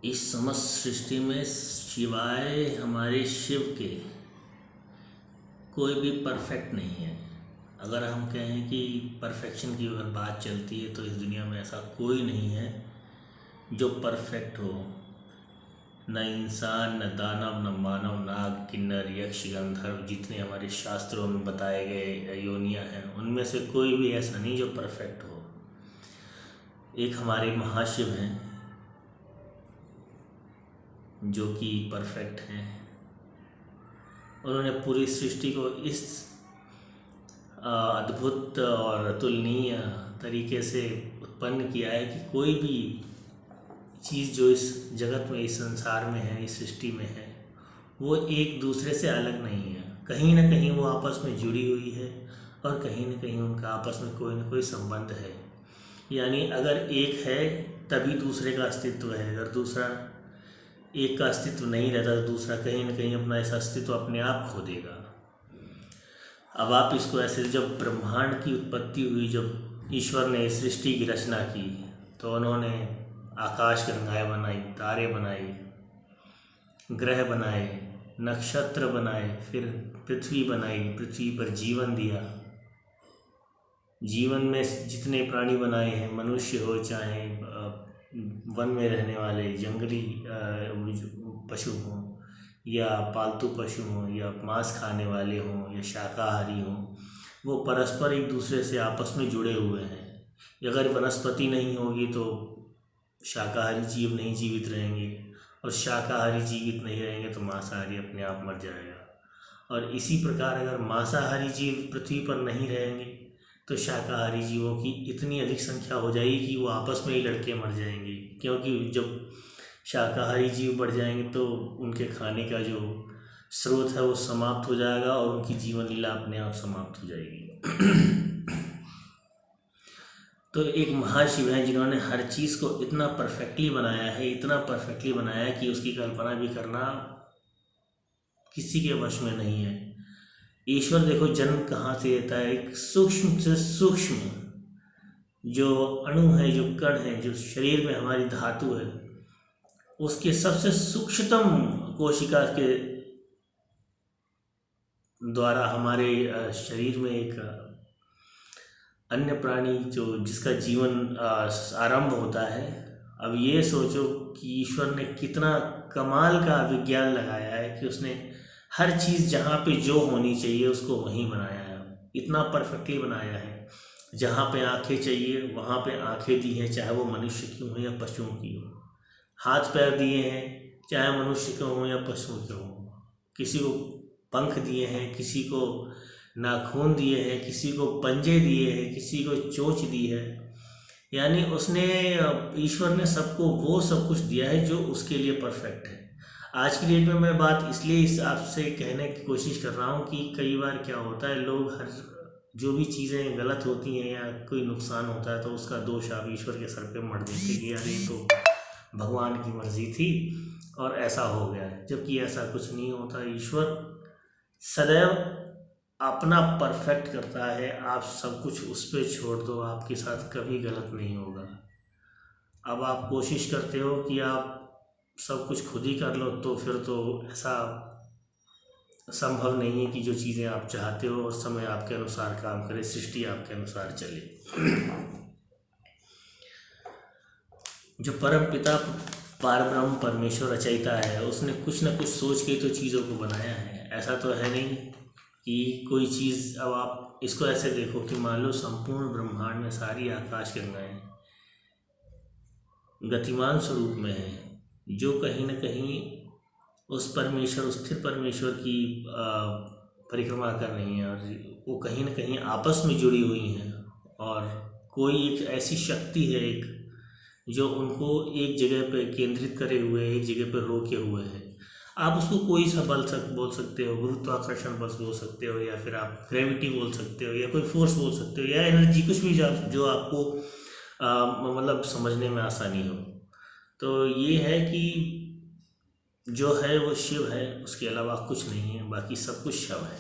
इस समस्त सृष्टि में सिवाय हमारे शिव के कोई भी परफेक्ट नहीं है। अगर हम कहें कि परफेक्शन की अगर बात चलती है तो इस दुनिया में ऐसा कोई नहीं है जो परफेक्ट हो। न इंसान, न दानव, न मानव, नाग, किन्नर, यक्ष, गंधर्व, जितने हमारे शास्त्रों में बताए गए योनियां हैं उनमें से कोई भी ऐसा नहीं जो परफेक्ट हो। एक हमारे महाशिव हैं जो कि परफेक्ट हैं। उन्होंने पूरी सृष्टि को इस अद्भुत और अतुलनीय तरीके से उत्पन्न किया है कि कोई भी चीज़ जो इस जगत में, इस संसार में है, इस सृष्टि में है, वो एक दूसरे से अलग नहीं है। कहीं ना कहीं वो आपस में जुड़ी हुई है और कहीं ना कहीं उनका आपस में कोई ना कोई संबंध है। यानी अगर एक है तभी दूसरे का अस्तित्व है। अगर दूसरा एक का अस्तित्व नहीं रहता तो दूसरा कहीं ना कहीं अपना ऐसा अस्तित्व अपने आप खो देगा। अब आप इसको ऐसे, जब ब्रह्मांड की उत्पत्ति हुई, जब ईश्वर ने सृष्टि की रचना की तो उन्होंने आकाश गंगाएं बनाई, तारे बनाई, ग्रह बनाए, नक्षत्र बनाए, फिर पृथ्वी बनाई, पृथ्वी पर जीवन दिया। जीवन में जितने प्राणी बनाए हैं, मनुष्य हो चाहे वन में रहने वाले जंगली पशु हों या पालतू पशु हों या मांस खाने वाले हों या शाकाहारी हों, वो परस्पर एक दूसरे से आपस में जुड़े हुए हैं। अगर वनस्पति नहीं होगी तो शाकाहारी जीव नहीं जीवित रहेंगे और शाकाहारी जीवित नहीं रहेंगे तो मांसाहारी अपने आप मर जाएगा। और इसी प्रकार अगर मांसाहारी जीव पृथ्वी पर नहीं रहेंगे तो शाकाहारी जीवों की इतनी अधिक संख्या हो जाएगी कि वो आपस में ही लड़के मर जाएंगे। क्योंकि जब शाकाहारी जीव बढ़ जाएंगे तो उनके खाने का जो स्रोत है वो समाप्त हो जाएगा और उनकी जीवन लीला अपने आप समाप्त हो जाएगी। तो एक महाशिव है जिन्होंने हर चीज़ को इतना परफेक्टली बनाया है, इतना परफेक्टली बनाया है कि उसकी कल्पना भी करना किसी के वश में नहीं है। ईश्वर देखो जन्म कहाँ से लेता है, एक सूक्ष्म से सूक्ष्म जो अणु है, जो कण है, जो शरीर में हमारी धातु है, उसके सबसे सूक्ष्मतम कोशिका के द्वारा हमारे शरीर में एक अन्य प्राणी जो जिसका जीवन आरंभ होता है। अब ये सोचो कि ईश्वर ने कितना कमाल का विज्ञान लगाया है कि उसने हर चीज़ जहाँ पे जो होनी चाहिए उसको वहीं बनाया है, इतना परफेक्टली बनाया है। जहाँ पे आंखें चाहिए वहाँ पे आंखें दी हैं, चाहे वो मनुष्य की हो या पशुओं की हो। हाथ पैर दिए हैं, चाहे मनुष्य के हों या पशुओं के हों। किसी को पंख दिए हैं, किसी को नाखून दिए हैं, किसी को पंजे दिए हैं, किसी को चोंच दी है। यानी उसने, ईश्वर ने सबको वो सब कुछ दिया है जो उसके लिए परफेक्ट है। आज की डेट में मैं बात इसलिए इस आपसे कहने की कोशिश कर रहा हूँ कि कई बार क्या होता है, लोग हर जो भी चीज़ें गलत होती हैं या कोई नुकसान होता है तो उसका दोष आप ईश्वर के सर पे मढ़ देते कि यार ये तो भगवान की मर्जी थी और ऐसा हो गया है। जबकि ऐसा कुछ नहीं होता। ईश्वर सदैव अपना परफेक्ट करता है। आप सब कुछ उस पर छोड़ दो, आपके साथ कभी गलत नहीं होगा। अब आप कोशिश करते हो कि आप सब कुछ खुद ही कर लो तो फिर तो ऐसा संभव नहीं है कि जो चीज़ें आप चाहते हो और समय आपके अनुसार काम करे, सृष्टि आपके अनुसार चले। जो परम पिता पारब्रह्म परमेश्वर रचयिता है, उसने कुछ न कुछ सोच के तो चीज़ों को बनाया है। ऐसा तो है नहीं कि कोई चीज़, अब आप इसको ऐसे देखो कि मान लो संपूर्ण ब्रह्मांड में सारी आकाश गंगाएं गतिमान स्वरूप में है, जो कहीं न कहीं उस परमेश्वर, उस स्थिर परमेश्वर की परिक्रमा कर रही हैं और वो कहीं न कहीं आपस में जुड़ी हुई हैं। और कोई एक ऐसी शक्ति है एक जो उनको एक जगह पे केंद्रित करे हुए है, एक जगह पे रोके हुए है। आप उसको कोई सा बल बोल सकते हो, गुरुत्वाकर्षण बल बोल सकते हो, या फिर आप ग्रेविटी बोल सकते हो, या कोई फोर्स बोल सकते हो, या एनर्जी, कुछ भी जो आपको मतलब समझने में आसानी हो। तो ये है कि जो है वो शिव है, उसके अलावा कुछ नहीं है, बाकी सब कुछ शव है।